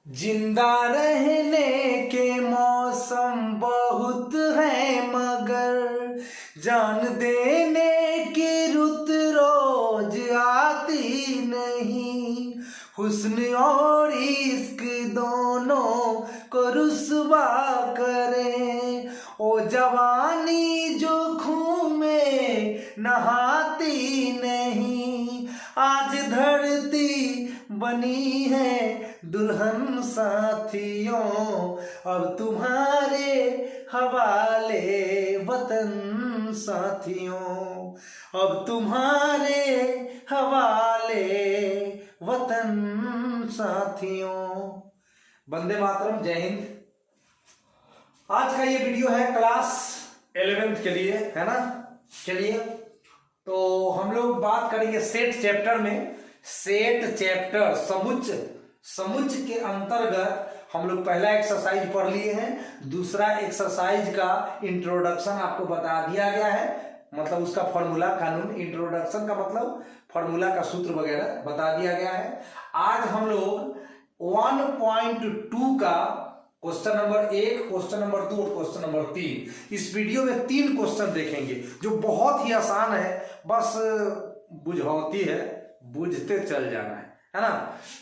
जिंदा रहने के मौसम बहुत है मगर जान देने की रुत रोज आती नहीं। हुस्न और इश्क दोनों को रुस्वा करे, ओ जवानी जो खून में नहाती नहीं। आज धरती बनी है दुल्हन साथियों, अब तुम्हारे हवाले वतन साथियों, अब तुम्हारे हवाले वतन साथियों। वंदे मातरम, जय हिंद। आज का ये वीडियो है क्लास 11th के लिए, है ना। चलिए, तो हम लोग बात करेंगे सेट चैप्टर में। सेट चैप्टर समुच्च के अंतर्गत हम लोग पहला एक्सरसाइज पढ़ लिए हैं। दूसरा एक्सरसाइज का इंट्रोडक्शन आपको बता दिया गया है, मतलब उसका फॉर्मूला कानून। इंट्रोडक्शन का मतलब फॉर्मूला का सूत्र वगैरह बता दिया गया है। आज हम लोग 1.2 का क्वेश्चन नंबर 1, क्वेश्चन नंबर 2 और क्वेश्चन नंबर 3, इस वीडियो में 3 क्वेश्चन देखेंगे जो बहुत ही आसान है। बस बुझौती है, बुझते चल जाना है ना।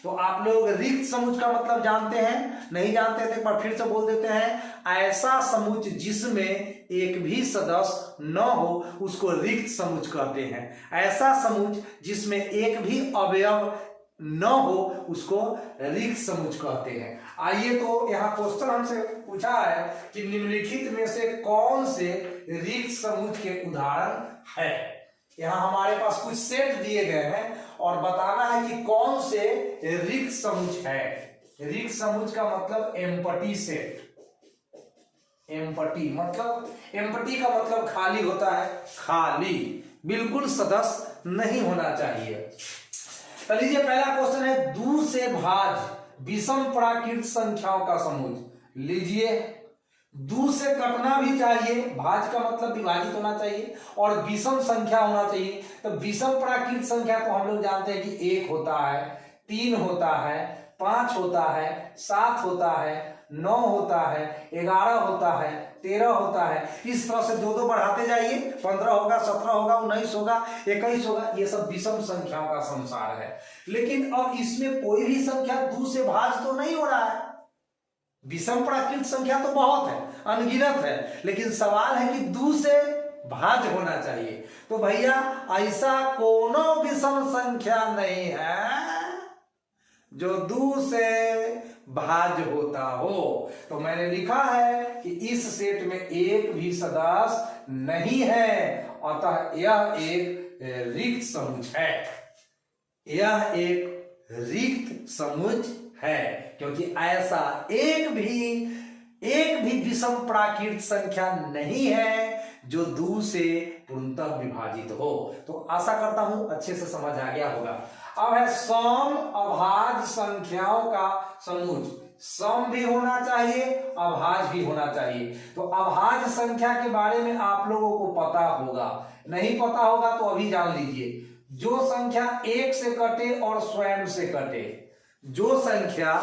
तो आप लोग रिक्त समुच्च का मतलब जानते हैं? नहीं जानते थे, एक बार फिर से बोल देते हैं। ऐसा समुच्च जिसमें एक भी सदस्य न हो उसको रिक्त समुच्च कहते हैं। ऐसा समुच्च जिसमें एक भी अवयव न हो उसको रिक्त समुच्च कहते हैं। आइए, तो यहाँ क्वेश्चन हमसे पूछा है कि निम्नलिखित में से कौन से रिक्त समुच्च के उदाहरण है। यहाँ हमारे पास कुछ सेट दिए गए हैं और बताना है कि कौन से रिक्त समुच्च है। रिक्त समुच्च का मतलब एम्पटी सेट। एम्पटी का मतलब खाली होता है, खाली, बिल्कुल सदस्य नहीं होना चाहिए। तो लीजिए, पहला क्वेश्चन है, 2 से भाज्य विषम प्राकृत संख्याओं का समुच्च। लीजिए, 2 से कटना भी चाहिए, भाज्य का मतलब विभाजित होना चाहिए, और विषम संख्या होना चाहिए। तो विषम प्राकृत संख्या तो हम लोग जानते हैं कि 1 होता है, 3 होता है, 5 होता है, 7 होता है, 9 होता है, 11 होता है, 13 होता है। इस तरह से 2-2 बढ़ाते जाइए, 15 होगा, 17 होगा, 19 होगा, 21 होगा। ये सब विषम संख्याओं का संसार है। लेकिन अब इसमें कोई भी संख्या 2 से भाज्य तो नहीं हो रहा है। विषम प्राकृत संख्या तो बहुत है, अनगिनत है, लेकिन सवाल है कि 2 से भाज्य होना चाहिए। तो भैया, ऐसा कोनो विषम संख्या नहीं है जो 2 से भाज्य होता हो। तो मैंने लिखा है कि इस सेट में एक भी सदस्य नहीं है, अतः यह एक रिक्त समुच्च है। यह एक रिक्त समुच्च है, क्योंकि ऐसा एक भी विषम प्राकृत संख्या नहीं है जो 2 से पूर्णतः विभाजित हो। तो आशा करता हूं अच्छे से समझ आ गया होगा। अब है सम अभाज्य संख्याओं का समुच्च। सम भी होना चाहिए, अभाज्य भी होना चाहिए। तो अभाज्य संख्या के बारे में आप लोगों को पता होगा, नहीं पता होगा तो अभी जान लीजिए। जो संख्या 1 से कटे और स्वयं से कटे, जो संख्या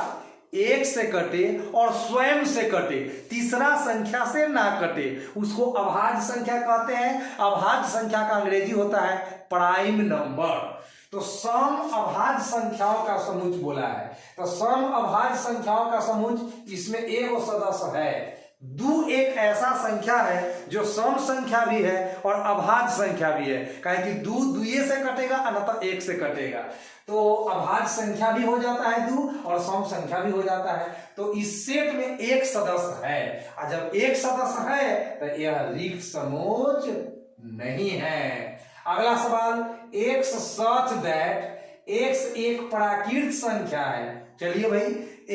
1 से कटे और स्वयं से कटे, तीसरा संख्या से ना कटे, उसको अभाज्य संख्या कहते हैं। अभाज्य संख्या का अंग्रेजी होता है प्राइम नंबर। तो सम अभाज्य संख्याओं का समुच्च बोला है। तो सम अभाज्य संख्याओं का समुच्च, इसमें एक सदस्य है। 2 एक ऐसा संख्या है जो सम संख्या भी है और अभाज्य संख्या भी है। कहे कि 2 2 से कटेगा, अन्यथा 1 से कटेगा। तो अभाज्य संख्या भी हो जाता है 2 और सम संख्या भी हो जाता है। तो इस सेट में एक सदस्य है, और जब एक सदस्य है तो यह रिक्त समुच्च नहीं है। अगला सवाल, x such that x एक प्राकृत संख्या है। चलिए भाई,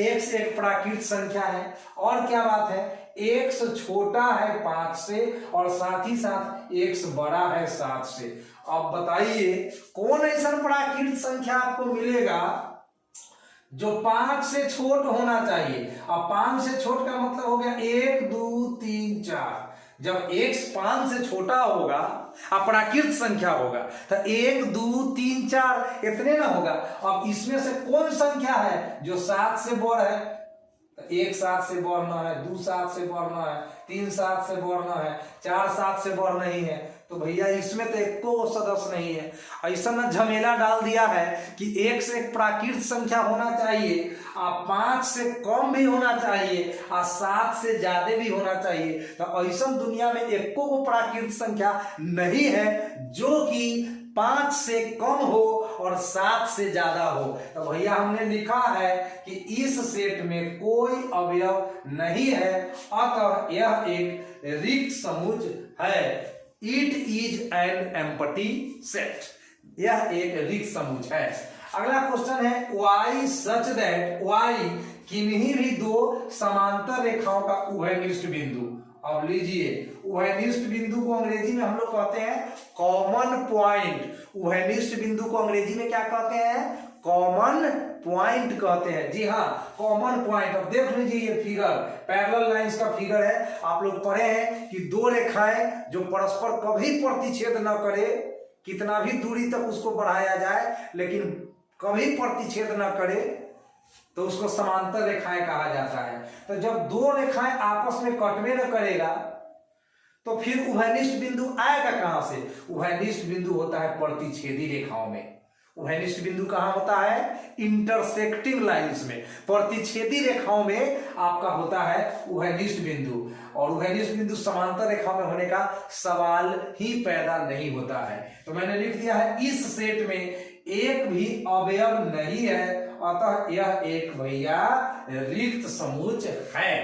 x एक प्राकृत संख्या है, और क्या बात है, x छोटा है 5 से और साथ ही साथ x बड़ा है 7 से। अब बताइए, कौन ऐसा प्राकृत संख्या आपको मिलेगा जो 5 से छोट होना चाहिए। अब 5 से छोट का मतलब हो गया 1 2 3 4। जब x 5 से छोटा होगा अपराकृत संख्या होगा। तो 1 2 3 4 इतने ना होगा। अब इसमें से कौन संख्या है जो 7 से बड़ है? तो 1 7 से बड़ ना है, 2 7 से बड़ ना है, 3 7 से बड़ ना है, 4 7 से बड़ नहीं है। तो भैया इसमें तो एको सदस्य नहीं है। ऐसा ना झमेला डाल दिया है कि 1 से एक प्राकृत संख्या होना चाहिए, 5 से कम भी होना चाहिए, 7 से ज्यादा भी होना चाहिए। तो ऐसा दुनिया में एको को प्राकृत संख्या नहीं है जो कि 5 से कम हो और 7 से ज्यादा हो। तो भैया हमने लिखा है कि इस सेट में कोई अवयव नहीं है, अतः यह एक रिक्त समुच्चय है। It is an empty set, यह एक रिक्त समुच्चय है। अगला क्वेश्चन है y सच दैट y किन्हीं भी दो समांतर रेखाओं का उभयनिष्ठ बिंदु। अब लीजिए, उभयनिष्ठ बिंदु को अंग्रेजी में हम लोग कहते हैं कॉमन पॉइंट। उभयनिष्ठ बिंदु को अंग्रेजी में क्या कहते हैं? कॉमन पॉइंट कहते हैं। जी हाँ, कॉमन पॉइंट। अब देख लीजिए ये फिगर, पैरेलल लाइंस का फिगर है। आप लोग पढ़े हैं कि दो रेखाएं जो परस्पर कभी प्रतिच्छेद न करे, कितना भी दूरी तक उसको बढ़ाया जाए लेकिन कभी प्रतिच्छेद न करे, तो उसको समांतर रेखाएं कहा जाता है। तो जब दो रेखाएं आपस में कटवे न करेगा तो फिर उभयनिष्ठ बिंदु आएगा कहां से? उभयनिष्ठ बिंदु होता है प्रतिच्छेदी रेखाओं में। उभयनिष्ठ बिंदु कहां होता है? इंटरसेक्टिंग लाइंस में, प्रतिच्छेदी रेखाओं में आपका होता है उभयनिष्ठ बिंदु। और उभयनिष्ठ बिंदु समांतर रेखाओं में होने का सवाल ही पैदा नहीं होता है। तो मैंने लिख दिया है इस सेट में एक भी अवयव नहीं है, अतः यह एक भैया रिक्त समुच्चय है।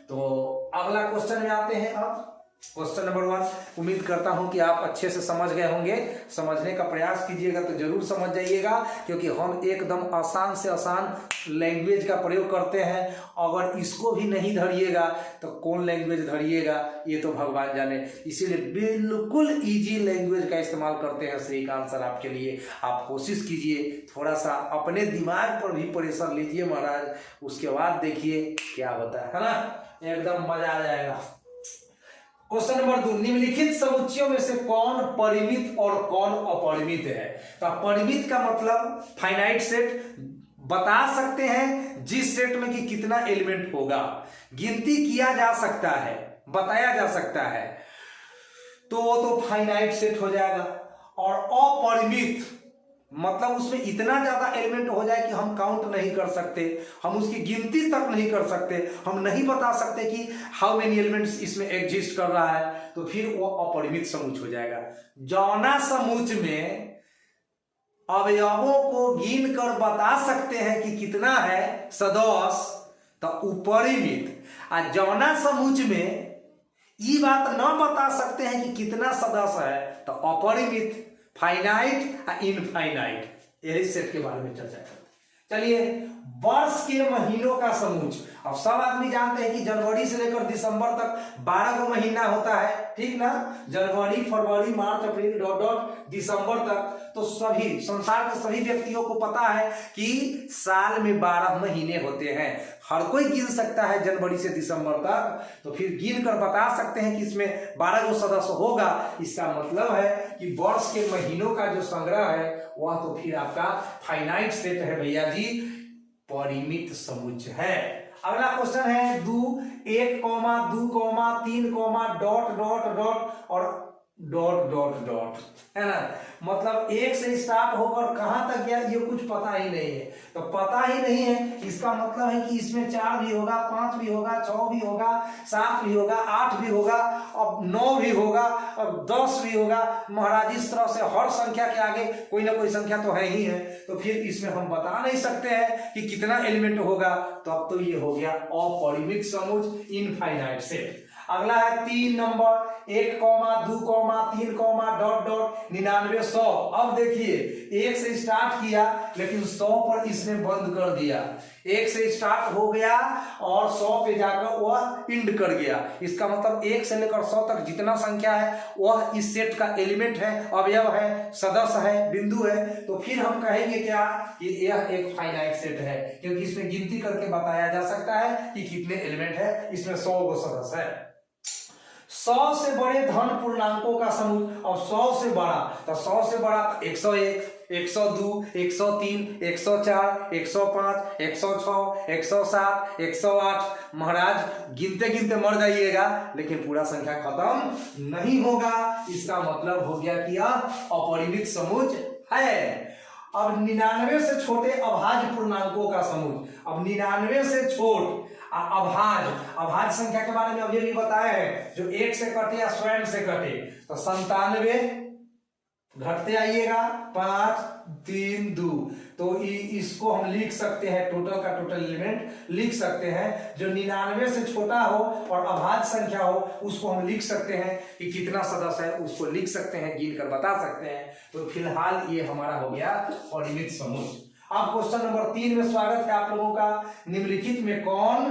तो अगला क्वेश्चन में आते हैं। अब क्वेश्चन नंबर 1 उम्मीद करता हूं कि आप अच्छे से समझ गए होंगे। समझने का प्रयास कीजिएगा तो जरूर समझ जाइएगा, क्योंकि हम एकदम आसान से आसान लैंग्वेज का प्रयोग करते हैं। अगर इसको भी नहीं धरिएगा तो कौन लैंग्वेज धरिएगा ये तो भगवान जाने। इसीलिए बिल्कुल इजी लैंग्वेज का इस्तेमाल करते हैं सही का आंसर आपके लिए। आप कोशिश कीजिए, थोड़ा सा अपने दिमाग पर भी प्रेशर लीजिए महाराज, उसके बाद देखिए क्या होता है ना, एकदम मजा आ जाएगा। क्वेश्चन नंबर 2, निम्नलिखित समुच्चयों में से कौन परिमित और कौन अपरिमित है? तो परिमित का मतलब फाइनाइट सेट, बता सकते हैं जिस सेट में कि कितना एलिमेंट होगा, गिनती किया जा सकता है, बताया जा सकता है, तो वो तो फाइनाइट सेट हो जाएगा। और अपरिमित मतलब उसमें इतना ज्यादा एलिमेंट हो जाए कि हम काउंट नहीं कर सकते, हम उसकी गिनती तक नहीं कर सकते, हम नहीं बता सकते कि हाउ मेनी एलिमेंट्स इसमें एग्जिस्ट कर रहा है, तो फिर वो अपरिमित समुच्चय हो जाएगा। जौना समुच्चय में अवयवों को गिन कर बता सकते हैं कि कितना है सदस्य, तो उपरिमित। और जौना समुच्चय में ये बात न बता सकते हैं कि कितना सदस्य है, तो अपरिमित, फाइनाइट और इनफाइनाइट। यही सेट के बारे में चर्चा करते हैं। चलिए, वर्ष के महीनों का समुच्चय। अब सब आदमी जानते हैं कि जनवरी से लेकर दिसंबर तक 12 को महीना होता है, ठीक ना? जनवरी, फरवरी, मार्च, अप्रैल डॉट डॉट दिसंबर तक। तो सभी संसार के सभी व्यक्तियों को पता है कि साल में 12 महीने होते हैं। हर कोई गिन सकता है जनवरी से दिसंबर तक, तो फिर गिन कर बता सकते हैं कि इसमें 12 को सदस्य होगा। इसका मतलब है कि वर्ष के महीनों का जो संग्रह है वह तो फिर आपका फाइनाइट सेट है भैया जी, परिमित समुच्चय है। अगला क्वेश्चन है 1, 2, 3, डॉट डॉट डॉट और डॉट डॉट डॉट, है ना? मतलब 1 से स्टार्ट होकर कहां तक गया ये कुछ पता ही नहीं है। तो पता ही नहीं है, इसका मतलब है कि इसमें 4 भी होगा, 5 भी होगा, 6 भी होगा, 7 भी होगा, 8 भी होगा, अब 9 भी होगा, अब 10 भी होगा। महाराज इस तरह से हर संख्या के आगे कोई ना कोई संख्या तो है ही है, तो फिर इसमें हम बता नहीं सकते हैं कि कितना एलिमेंट होगा। तो अब तो ये हो गया अपरिमित समुच्चय, इनफाइनाइट सेट। अगला है 3 नंबर, 1, 2, 3, डॉट डॉट 99, 100। अब देखिए 1 से स्टार्ट किया लेकिन 100 पर इसने बंद कर दिया। 1 से स्टार्ट हो गया और 100 पे जाकर वह एंड कर गया। इसका मतलब 1 से लेकर 100 तक जितना संख्या है वह इस सेट का एलिमेंट है, अवयव है, सदस्य है, बिंदु है। तो फिर हम कहेंगे क्या कि यह एक फाइनाइट सेट है, क्योंकि इसमें गिनती करके बताया जा सकता है कि कितने एलिमेंट है। इसमें 100 सदस्य है। 100 से बड़े धन पूर्णांकों का समूह। और 100 से बड़ा, तो 100 से बड़ा 101, 102, 103, 104, 105, 106, 107, 108। महाराज गिनते गिनते मर जाइएगा लेकिन पूरा संख्या खत्म नहीं होगा। इसका मतलब हो गया कि यह अपरिमित समूह है। अब 99 से छोटे अभाज्य पूर्णांकों का समूह। अब 99 से छोट अभाज्य संख्या के बारे में अभी भी बताए हैं, जो 1 से कटे या स्वयं से कटे। तो 97 घटते आइएगा 5, 3, 2, तो इसको हम लिख सकते हैं, टोटल का टोटल एलिमेंट लिख सकते हैं। जो 99 से छोटा हो और अभाज्य संख्या हो उसको हम लिख सकते हैं कि कितना सदस्य है, उसको लिख सकते हैं, गिन कर बता सकते हैं। तो फिलहाल ये हमारा हो गया परिमित समूह। अब क्वेश्चन नंबर 3 में स्वागत है आप लोगों का। निम्नलिखित में कौन,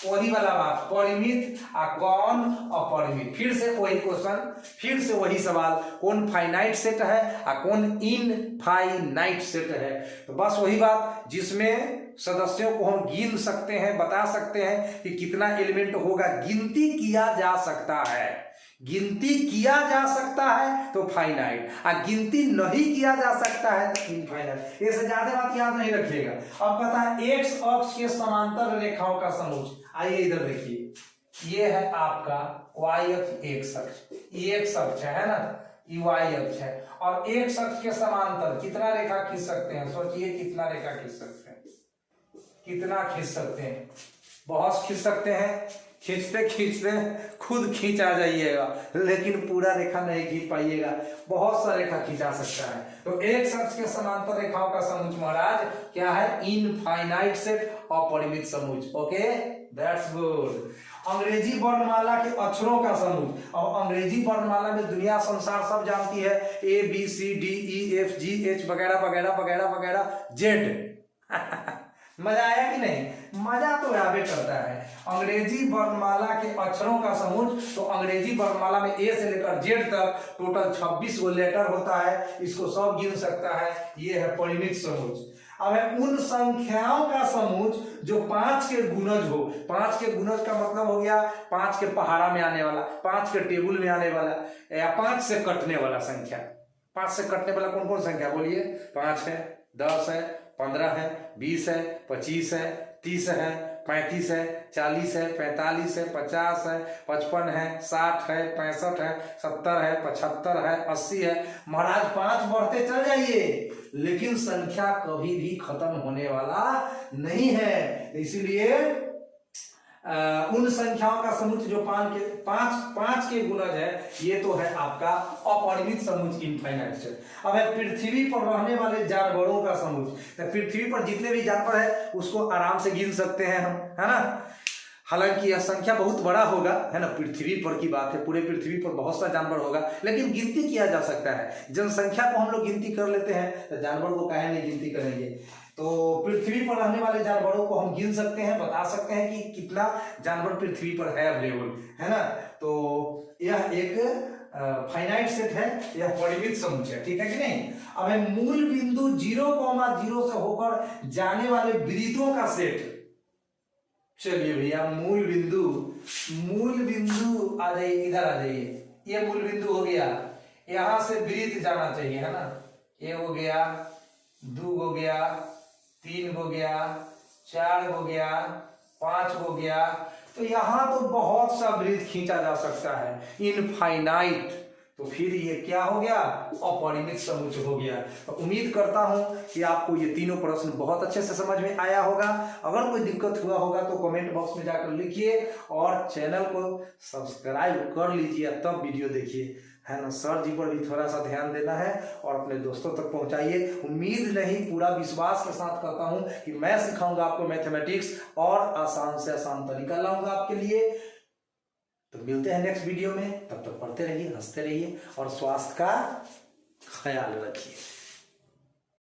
वही वाला बात, परिमित और कौन अपरिमित। फिर से वही क्वेश्चन, फिर से वही सवाल, कौन फाइनाइट सेट है और कौन इनफाइनाइट सेट है। तो बस वही बात, जिसमें सदस्यों को हम गिन सकते हैं, बता सकते हैं कि कितना एलिमेंट होगा, गिनती किया जा सकता है। गिनती किया जा सकता है तो फाइनाइट, और गिनती नहीं किया जा सकता है तो इनफाइनाइट। इससे ज्यादा बात याद नहीं रखिएगा। अब पता है एक्स अक्ष के समांतर रेखाओं का समूह। आइए इधर देखिए, ये है आपका वाई अक्ष, एक्स अक्ष, ये एक्स अक्ष है ना, ये वाई अक्ष है। और एक्स अक्ष के समांतर कितना रेखा खींच सकते हैं? सोचिए कितना रेखा खींच सकते हैं, कितना खींच सकते हैं? बहुत खींच सकते हैं। खींचते खींचते खुद खींच आ जाइएगा, लेकिन पूरा रेखा नहीं खींच पाइएगा। बहुत सा रेखा खींचा सकता है। तो एक अक्ष के समांतर रेखाओं का समूह महाराज क्या है? इनफाइनाइट सेट, अपरिमित समूह। Okay, that's good. अंग्रेजी वर्णमाला के अक्षरों का समूह। और अंग्रेजी वर्णमाला में दुनिया संसार सब जानती है, A B C D E F G H वगैरह वगैरह वगैरह वगैरह Z। मजा आया कि नहीं? मजा तो आवे करता है। अंग्रेजी वर्णमाला के अक्षरों का समूह, तो अंग्रेजी वर्णमाला में ए से लेकर जेड तक टोटल 26 गो लेटर होता है। इसको सब गिन सकता है। ये है परिमित समूह। अब है उन संख्याओं का समूह जो 5 के गुणज हो। 5 के गुणज का मतलब हो गया 5 के पहाड़ा में आने वाला, 5 के टेबुल में आने वाला, या 5 से कटने वाला संख्या। 5 से कटने वाला कौन कौन संख्या बोलिए? 5 है, 10 है, 15 है, 20 है, 25 है, 30 है, 35 है, 40 है, 45 है, 50 है, 55 है, 60 है, 65 है, 70 है, 75 है, 80 है। महाराज 5 बढ़ते चल जाइए, लेकिन संख्या कभी भी खत्म होने वाला नहीं है। इसीलिए उन संख्याओं का समूह जो 5 के गुणज है, ये तो है आपका अपरिमित समूह, इनफाइनाइट सेट। अब है पृथ्वी पर रहने वाले जानवरों का समूह। तो पृथ्वी पर जितने भी जानवर है उसको आराम से गिन सकते हैं हम, है ना। हालांकि यह संख्या बहुत बड़ा होगा, है ना, पृथ्वी पर की बात है, पूरे पृथ्वी पर बहुत सा जानवर होगा, लेकिन गिनती किया जा सकता है। जनसंख्या को हम लोग गिनती कर लेते हैं, तो जानवर को काहे नहीं गिनती करेंगे। तो पृथ्वी पर रहने वाले जानवरों को हम गिन सकते हैं, बता सकते हैं कि कितना जानवर पृथ्वी पर है अवेलेबल, है ना। तो यह एक फाइनाइट सेट है, यह परिमित समूह है, ठीक है कि नहीं। अब है मूल बिंदु 0,0 से होकर जाने वाले वृत्तों का सेट। चलिए भैया, मूल बिंदु आ जाइए, इधर आ जाइए। ये मूल बिंदु हो गया, यहां से वृत्त जाना चाहिए, है ना। ये हो गया, 2 हो गया, 3 हो गया, 4 हो गया, 5 हो गया। तो यहां तो बहुत सा वृत्त खींचा जा सकता है, इनफाइनाइट। तो फिर ये क्या हो गया? अपरिमित समूह हो गया। तो उम्मीद करता हूं कि आपको ये तीनों प्रश्न बहुत अच्छे से समझ में आया होगा। अगर कोई दिक्कत हुआ होगा तो कमेंट बॉक्स में जाकर लिखिए, और चैनल को सब्सक्राइब कर लीजिए, तब वीडियो देखिए, है ना। सर जी पर भी थोड़ा सा ध्यान देना है और अपने दोस्तों तक पहुंचाइए। उम्मीद नहीं, पूरा विश्वास के साथ कहता हूं कि मैं सिखाऊंगा आपको मैथमेटिक्स, और आसान से आसान तरीका लाऊंगा आपके लिए। तो मिलते हैं नेक्स्ट वीडियो में, तब तक पढ़ते रहिए, हंसते रहिए और स्वास्थ्य का ख्याल रखिए।